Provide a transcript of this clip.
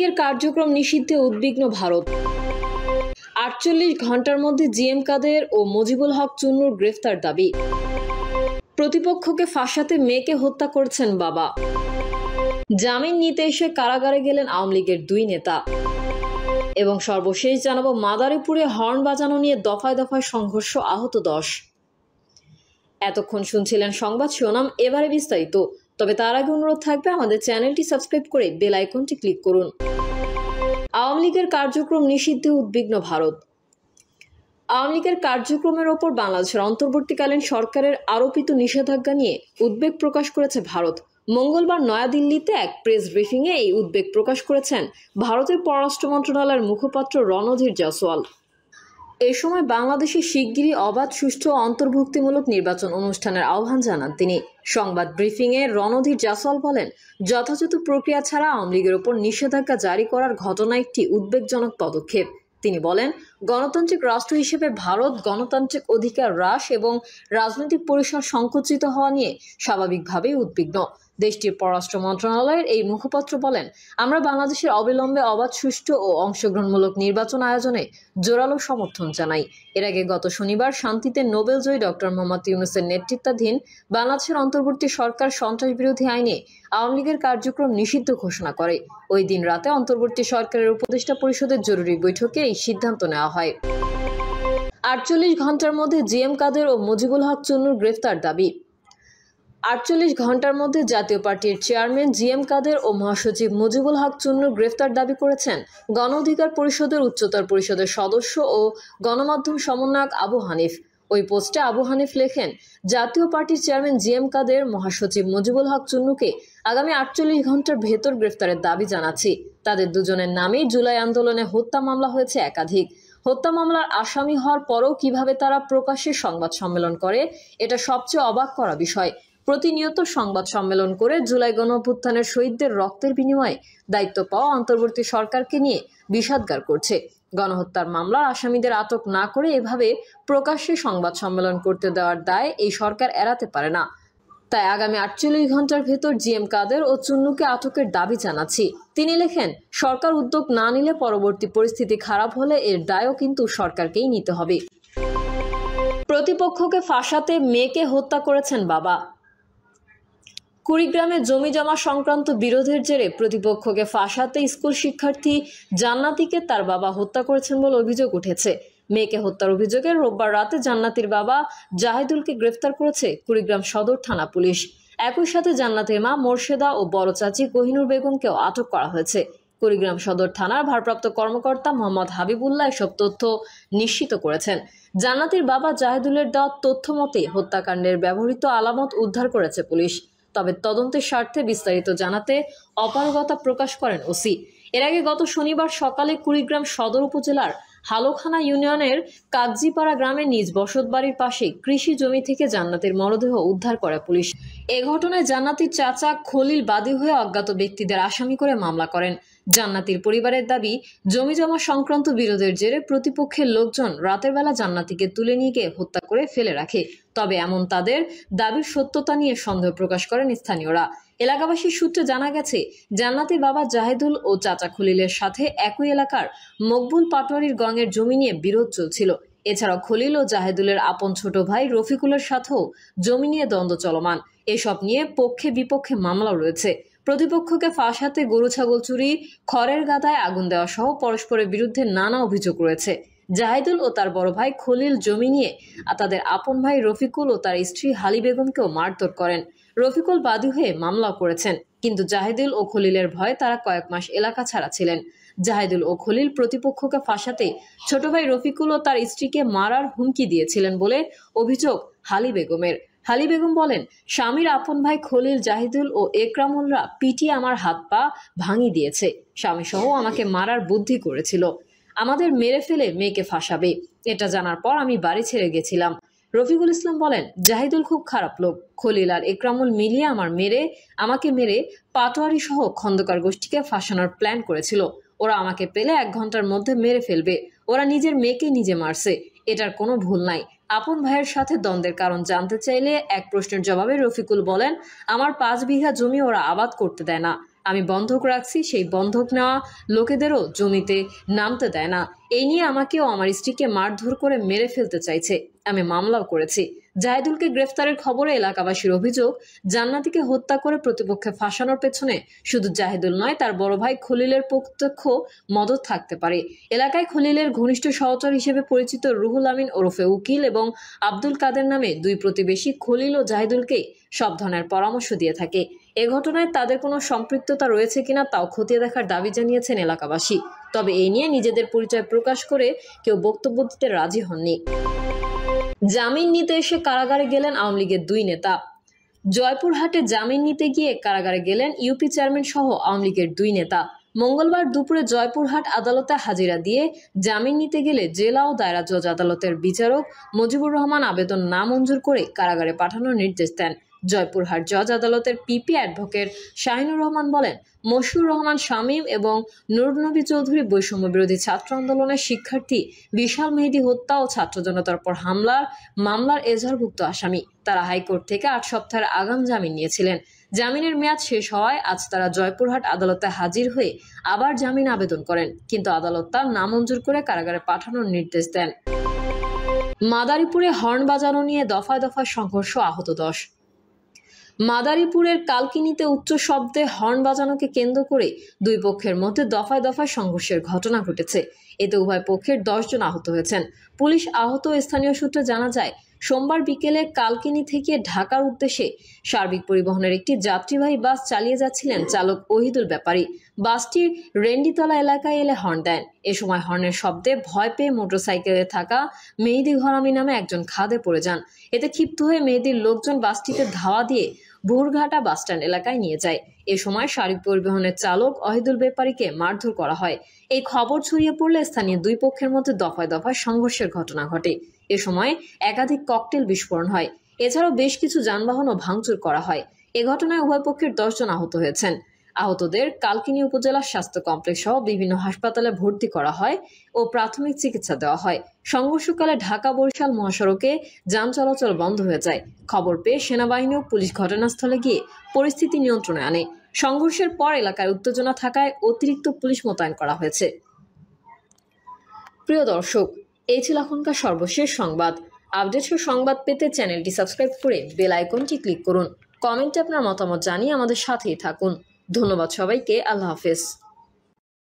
লীগের কার্যক্রম নিষিদ্ধে উদ্বিগ্ন ভারত। ৪৮ ঘন্টার মধ্যে জিএম কাদের ও মুজিবুল হক চুন্নুর গ্রেফতার দাবি। প্রতিপক্ষকে ফাঁসাতে মেয়েকে হত্যা করেছেন বাবা। জামিন নিতে এসে কারাগারে গেলেন আওয়ামী লীগের ২ নেতা। এবং সর্বশেষ জানাবো, মাদারীপুরে হর্ন বাজানো নিয়ে দফায় দফায় সংঘর্ষ, আহত ১০। এতক্ষণ শুনছিলেন সংবাদ শিরোনাম, এবারে বিস্তারিত। তবে তার আগে অনুরোধ থাকবে আমাদের চ্যানেলটি সাবস্ক্রাইব করে বেল আইকনটি ক্লিক করুন। আওয়ামী লীগের কার্যক্রম নিষিদ্ধে উদ্বিগ্ন ভারত। আওয়ামী লীগের কার্যক্রমের ওপর বাংলাদেশের অন্তর্বর্তীকালীন সরকারের আরোপিত নিষেধাজ্ঞা নিয়ে উদ্বেগ প্রকাশ করেছে ভারত। মঙ্গলবার নয়াদিল্লিতে এক প্রেস ব্রিফিংয়ে এই উদ্বেগ প্রকাশ করেছেন ভারতের পররাষ্ট্র মন্ত্রণালয়ের মুখপাত্র রণধীর জয়সওয়াল। এ সময় বাংলাদেশে শিগগিরই অবাধ, সুষ্ঠু ও অন্তর্ভুক্তিমূলক নির্বাচন অনুষ্ঠানের আহ্বান জানান তিনি। সংবাদ ব্রিফিংয়ে রণধীর জয়সওয়াল বলেন, যথাযথ প্রক্রিয়া ছাড়া আওয়ামী লীগের ওপর নিষেধাজ্ঞা জারি করার ঘটনা একটি উদ্বেগজনক পদক্ষেপ। তিনি বলেন, গণতান্ত্রিক রাষ্ট্র হিসেবে ভারত গণতান্ত্রিক অধিকার হ্রাস এবং রাজনৈতিক পরিসর সংকুচিত হওয়া নিয়ে স্বাভাবিকভাবেই উদ্বিগ্ন। দেশটির পররাষ্ট্র মন্ত্রণালয়ের এই মুখপাত্র বলেন, আমরা বাংলাদেশের অবিলম্বে অবাধ, সুষ্ঠু ও অংশগ্রহণমূলক নির্বাচন আয়োজনে জোরালো সমর্থন জানাই। এর আগে গত শনিবার শান্তিতে নোবেলজয়ী ডক্টর মোহাম্মদ ইউনূসের নেতৃত্বাধীন বাংলাদেশের অন্তর্বর্তী সরকার সন্ত্রাসবিরোধী আইনে আওয়ামী লীগের কার্যক্রম নিষিদ্ধ ঘোষণা করে। ওই দিন রাতে অন্তর্বর্তী সরকারের উপদেষ্টা পরিষদের জরুরি বৈঠকে এই সিদ্ধান্ত নেওয়া হয়। ৪৮ ঘন্টার মধ্যে জিএম কাদের ও মুজিবুল হক চুন্নুর গ্রেফতার দাবি। ৪৮ ঘন্টার মধ্যে জাতীয় পার্টির চেয়ারম্যান জিএম কাদের ও মহাসচিব মুজিবুল হক চুন্নুর গ্রেফতার দাবি করেছেন গণ অধিকার পরিষদের উচ্চতর পরিষদের সদস্য ও গণমাধ্যম সমন্বয়ক আবু হানিফ। ওই পোস্টে আবু হানিফ লেখেন, জাতীয় পার্টির চেয়ারম্যান জিএম কাদের, মহাসচিব মুজিবুল হক চুন্নুকে আগামী ৪৮ ঘন্টার ভেতর গ্রেফতারের দাবি জানাচ্ছি। তাদের দুজনের নামেই জুলাই আন্দোলনে হত্যা মামলা হয়েছে একাধিক। হত্যা মামলার আসামি হওয়ার পরও কিভাবে তারা প্রকাশ্যে সংবাদ সম্মেলন করে, এটা সবচেয়ে অবাক করা বিষয়। প্রতিনিয়ত সংবাদ সম্মেলন করে জুলাই গণঅভ্যুত্থানের শহীদদের রক্তের বিনিময়ে দায়িত্ব পাওয়া অন্তর্বর্তী সরকারকে নিয়ে বিষাদগার করছে। গণহত্যার মামলার আসামিদের আটক না করে এভাবে প্রকাশ্যে সংবাদ সম্মেলন করতে দেওয়ার দায় এই সরকার এড়াতে পারে না। তাই আগামী ৪৮ ঘন্টার ভেতর জিএম কাদের ও চুন্নুকে আটকের দাবি জানাচ্ছি। তিনি লেখেন, সরকার উদ্যোগ না নিলে পরবর্তী পরিস্থিতি খারাপ হলে এর দায়ও কিন্তু সরকারকেই নিতে হবে। প্রতিপক্ষকে ফাঁসাতে মেয়েকে হত্যা করেছেন বাবা। কুড়িগ্রামে জমি জমা সংক্রান্ত বিরোধের জেরে প্রতিপক্ষকে ফাঁসাতে স্কুল শিক্ষার্থী জান্নাতীকে তার বাবা হত্যা করেছেন বলে অভিযোগ উঠেছে। মেয়েকে হত্যার অভিযোগে রোববার রাতে জান্নাতীর বাবা জাহিদুলকে গ্রেফতার করেছে কুড়িগ্রাম সদর থানা পুলিশ। একই সাথে জান্নাতের মা মোর্শেদা ও বড় চাচি কোহিনুর বেগমকেও আটক করা হয়েছে। কুড়িগ্রাম সদর থানার ভারপ্রাপ্ত কর্মকর্তা মোহাম্মদ হাবিবুল্লাহ এসব তথ্য নিশ্চিত করেছেন। জান্নাতীর বাবা জাহিদুলের দেওয়া তথ্য মতে হত্যাকাণ্ডের ব্যবহৃত আলামত উদ্ধার করেছে পুলিশ। তবে তদন্তের স্বার্থে বিস্তারিত জানাতে অপারগতা প্রকাশ করেন ওসি। এর আগে গত শনিবার সকালে কুড়িগ্রাম সদর উপজেলার হালোখানা ইউনিয়নের কাগজিপাড়া গ্রামের নিজ বসতবাড়ির পাশে কৃষি জমি থেকে জান্নাতের মরদেহ উদ্ধার করে পুলিশ। এ ঘটনায় জান্নাতীর চাচা খলিল বাদী হয়ে অজ্ঞাত ব্যক্তিদের আসামি করে মামলা করেন। জান্নাতীর পরিবারের দাবি, জমি জমা সংক্রান্ত বিরোধের জেরে প্রতিপক্ষের লোকজন রাতের বেলা জান্নাতীকে তুলে নিয়ে গিয়ে হত্যা করে ফেলে রাখে। তবে এমন তাদের দাবির সত্যতা নিয়ে সন্দেহ প্রকাশ করেন স্থানীয়রা। এলাকাবাসীর সূত্রে জানা গেছে, জান্নাতীর বাবা জাহিদুল ও চাচা খলিলের সাথে একই এলাকার মকবুল পাটোয়ারির গঙের জমি নিয়ে বিরোধ চলছিল। এছাড়াও খলিল ও জাহিদুলের আপন ছোট ভাই রফিকুলের সাথেও জমি নিয়ে দ্বন্দ্ব চলমান। এসব নিয়ে পক্ষে বিপক্ষে মামলাও রয়েছে। প্রতিপক্ষকে ফাঁসাতে গরু ছাগল চুরি, খড়ের গাদায় আগুন দেওয়া সহ পরস্পরের বিরুদ্ধে নানা অভিযোগ রয়েছে। জাহিদুল ও তার বড় ভাই খলিল জমি নিয়ে তাদের আপন ভাই রফিকুল ও তার স্ত্রী হালি বেগমকেও মারধর করেন। রফিকুল বাদী হয়ে মামলাও করেছেন, কিন্তু জাহিদুল ও খলিলের ভয়ে তারা কয়েক মাস এলাকা ছাড়া ছিলেন। জাহিদুল ও খলিল প্রতিপক্ষকে ফাঁসাতে ছোট ভাই রফিকুল ও তার স্ত্রীকে মারার হুমকি দিয়েছিলেন বলে অভিযোগ হালি বেগমের। হালি বেগম বলেন, স্বামীর আপন ভাই খলিল, জাহিদুল ও একরামুলরা পিটিয়ে আমার হাত পা ভাঙি দিয়েছে। স্বামী সহ আমাকে মারার বুদ্ধি করেছিল, আমাদের মেরে ফেলে মেয়েকে ফাঁসাবে। এটা জানার পর আমি বাড়ি ছেড়ে গেছিলাম। রফিকুল ইসলাম বলেন, জাহিদুল খুব খারাপ লোক। খলিল আর একরামুল মিলিয়ে আমাকে মেরে পাটোয়ারি সহ খন্দকার গোষ্ঠীকে ফাঁসানোর প্ল্যান করেছিল। ওরা আমাকে পেলে 1 ঘন্টার মধ্যে মেরে ফেলবে। ওরা নিজের মেয়েকে নিজে মারছে, এটার কোনো ভুল নাই। আপন ভাইয়ের সাথে দ্বন্দ্বের কারণ জানতে চাইলে এক প্রশ্নের জবাবে রফিকুল বলেন, আমার 5 বিঘা জমি ওরা আবাদ করতে দেয় না। আমি বন্ধক রাখছি, সেই বন্ধক নেওয়া লোকেদেরও জমিতে নামতে দেয় না। এই নিয়ে আমাকে ও আমার স্ত্রীকে মারধর করে মেরে ফেলতে চাইছে। আমি মামলাও করেছি। জাহিদুলকে গ্রেফতারের খবরে এলাকাবাসীর অভিযোগ, জান্নাতীকে হত্যা করে প্রতিপক্ষে ফাঁসানোর পেছনে শুধু জাহিদুল নয়, তার বড় ভাই খলিলের প্রত্যক্ষ মদত থাকতে পারে। এলাকায় খলিলের ঘনিষ্ঠ সহচর হিসেবে পরিচিত রুহুল আমিন ওরফে উকিল এবং আব্দুল কাদের নামে দুই প্রতিবেশী খলিল ও জাহিদুলকে সব ধরনের পরামর্শ দিয়ে থাকে। এ ঘটনায় তাদের কোনো সম্পৃক্ততা রয়েছে কিনা তাও খতিয়ে দেখার দাবি জানিয়েছেন এলাকাবাসী। তবে এই নিয়ে নিজেদের পরিচয় প্রকাশ করে কেউ বক্তব্য দিতে রাজি হননি। জামিন নিতে এসে কারাগারে গেলেন আওয়ামী লীগের দুই নেতা। জয়পুরহাটে জামিন নিতে গিয়ে কারাগারে গেলেন ইউপি চেয়ারম্যান সহ আওয়ামী লীগের দুই নেতা। মঙ্গলবার দুপুরে জয়পুরহাট আদালতে হাজিরা দিয়ে জামিন নিতে গেলে জেলা ও দায়রা জজ আদালতের বিচারক মুজিবুর রহমান আবেদন নামঞ্জুর করে কারাগারে পাঠানোর নির্দেশ দেন। জয়পুরহাট জজ আদালতের পিপি অ্যাডভোকেট শাহিনুর রহমান বলেন, মশিউর রহমান শামীম এবং নুরনবী চৌধুরী বৈষম্য বিরোধী ছাত্র আন্দোলনের শিক্ষার্থী বিশাল মেহেদী হত্যা ও ছাত্র জনতার পর মামলার এজাহারভুক্ত আসামি। তারা হাইকোর্ট থেকে 8 সপ্তাহের আগাম জামিন নিয়েছিলেন। জামিনের মেয়াদ শেষ হওয়ায় আজ তারা জয়পুরহাট আদালতে হাজির হয়ে আবার জামিন আবেদন করেন, কিন্তু আদালত তা নামঞ্জুর করে কারাগারে পাঠানোর নির্দেশ দেন। মাদারীপুরে হর্ন বাজানো নিয়ে দফায় দফায় সংঘর্ষ, আহত 10। মাদারীপুরের কালকিনিতে উচ্চ শব্দে হর্ন বাজানোকে কেন্দ্র করে দুই পক্ষের মধ্যে দফায় দফায় সংঘর্ষের ঘটনা ঘটেছে। এতে উভয় পক্ষের 10 জন আহত হয়েছেন। পুলিশ আহত স্থানীয় সূত্রে জানা যায়, সোমবার বিকেলে কালকিনি থেকে ঢাকার উদ্দেশ্যে সার্বিক পরিবহনের একটি যাত্রীবাহী বাস চালিয়ে যাচ্ছিলেন চালক ওহিদুল ব্যাপারী। বাসটির রেন্ডিতলা এলাকায় এলে হর্ন দেন। এ সময় হর্নের শব্দে ভয় পেয়ে মোটরসাইকেলে থাকা মেহেদী ঘরামি নামে একজন খাদে পড়ে যান। এতে ক্ষিপ্ত হয়ে মেহেদীর লোকজন বাসটিতে ধাওয়া দিয়ে ভোরঘাটা বাসস্ট্যান্ড এলাকায় নিয়ে যায়। এ সময় সার্বিক পরিবহনের চালক ওহিদুল ব্যাপারীকে মারধর করা হয়। এই খবর ছড়িয়ে পড়লে স্থানীয় দুই পক্ষের মধ্যে দফায় দফায় সংঘর্ষের ঘটনা ঘটে। এ সময় একাধিক ককটেল বিস্ফোরণ হয়। এছাড়াও বেশ কিছু যানবাহনও ভাঙচুর করা হয়। এ ঘটনায় উভয় পক্ষের 10 জন আহত হয়েছেন। আহতদের কালকিনি উপজেলা স্বাস্থ্য কমপ্লেক্স সহ বিভিন্ন হাসপাতালে ভর্তি করা হয় ও প্রাথমিক চিকিৎসা দেওয়া হয়। সংঘর্ষকালে ঢাকা বরিশাল মহাসড়কে যান চলাচল বন্ধ হয়ে যায়। খবর পেয়ে সেনাবাহিনী ও পুলিশ ঘটনাস্থলে গিয়ে পরিস্থিতি নিয়ন্ত্রণে আনে। সংঘর্ষের পর এলাকায় উত্তেজনা থাকায় অতিরিক্ত পুলিশ মোতায়েন করা হয়েছে। প্রিয় দর্শক, এই ছিল এখনকার সর্বশেষ সংবাদ। আপডেট সংবাদ পেতে চ্যানেলটি সাবস্ক্রাইব করে বেল আইকনটি ক্লিক করুন। কমেন্টে আপনার মতামত জানিয়ে আমাদের সাথেই থাকুন। ধন্যবাদ সবাইকে। আল্লাহ হাফেজ।